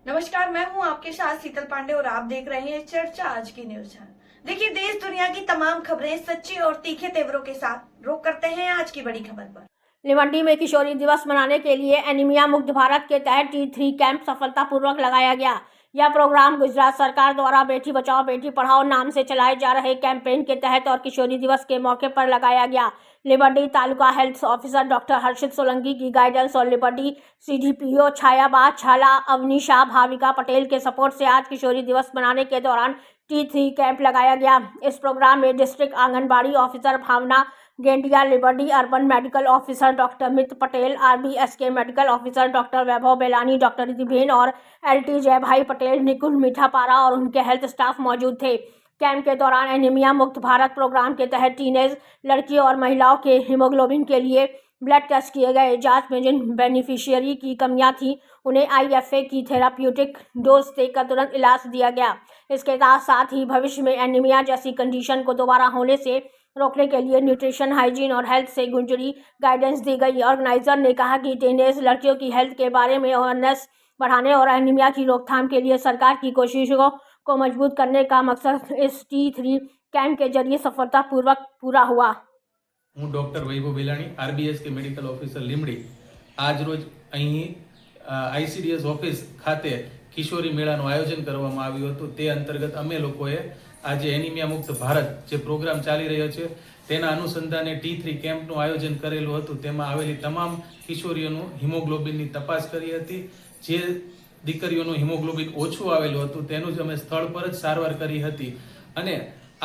नमस्कार, मैं हूं आपके साथ शीतल पांडे और आप देख रहे हैं चर्चा आज की न्यूज चैनल। देखिए, देश दुनिया की तमाम खबरें सच्चे और तीखे तेवरों के साथ रुक करते हैं आज की बड़ी खबर पर। भिवंडी में किशोरी दिवस मनाने के लिए एनीमिया मुक्त भारत के तहत T3 कैंप सफलतापूर्वक लगाया गया। यह प्रोग्राम गुजरात सरकार द्वारा बेटी बचाओ बेटी पढ़ाओ नाम से चलाए जा रहे कैंपेन के तहत और किशोरी दिवस के मौके पर लगाया गया। लिबर्टी taluka health officer doctor Harshit Solanki की गाइडेंस और लिबर्टी CDPO छायाबाद छाला अवनीशा भाविका पटेल के सपोर्ट से आज किशोरी दिवस मनाने के दौरान T3 कैंप लगाया गया। इस प्रोग्राम में डिस्ट्रिक्ट आंगनबाड़ी ऑफिसर भावना गेंडिया, लिबर्टी urban medical officer doctor Mit Patel, RBSK medical officer doctor Vaibhav Belani, doctor Ridhiben और LT जयभाई पटेल, निकुल मीठापारा और उनके हेल्थ स्टाफ मौजूद थे। कैंप के दौरान एनीमिया मुक्त भारत प्रोग्राम के तहत टीनेज लड़कियों और महिलाओं के हीमोग्लोबिन के लिए ब्लड टेस्ट किए गए। जांच में जिन बेनिफिशियरी की कमियां थीं उन्हें IFA की थेराप्यूटिक डोज देकर तुरंत इलाज दिया गया। इसके साथ ही भविष्य में एनीमिया जैसी कंडीशन को दोबारा होने से रोकने के लिए न्यूट्रिशन, हाइजीन और हेल्थ से जुड़ी गाइडेंस दी गई। ऑर्गेनाइजर ने कहा कि टीनेज लड़कियों की हेल्थ के बारे में अवेयरनेस बढ़ाने और एनीमिया की रोकथाम के लिए सरकार की कोशिशों को मजबूत करने का मकसद इस T3 कैंप के जरिए सफलतापूर्वक पूरा हुआ। હું ડૉક્ટર વૈભવ બેલાણી RBSK મેડિકલ ઓફિસર લીમડી આજ રોજ અહીં ICDS ઓફિસ ખાતે કિશોરી મેળાનું આયોજન કરવામાં આવ્યું હતું। તે અંતર્ગત અમે લોકોએ આજે એનિમિયા મુક્ત ભારત જે પ્રોગ્રામ ચાલી રહ્યો છે તેના અનુસંધાને T3 કેમ્પનું આયોજન કરેલું હતું। તેમાં આવેલી તમામ કિશોરીઓનું હિમોગ્લોબિનની તપાસ કરી હતી। જે દીકરીઓનું હિમોગ્લોબિન ઓછું આવેલું હતું તેનું જ અમે સ્થળ પર જ સારવાર કરી હતી અને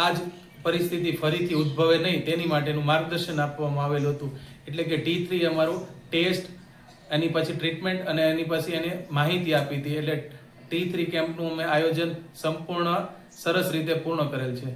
આજ પરિસ્થિતિ ફરીથી ઉદ્ભવે નહીં તેની માટેનું માર્ગદર્શન આપવામાં આવેલું હતું। એટલે કે T3 અમારું ટેસ્ટ, એની પછી ટ્રીટમેન્ટ અને એની પછી એને માહિતી આપી હતી। એટલે T3 કેમ્પનું અમે આયોજન સંપૂર્ણ સરસ રીતે પૂર્ણ કરેલ છે।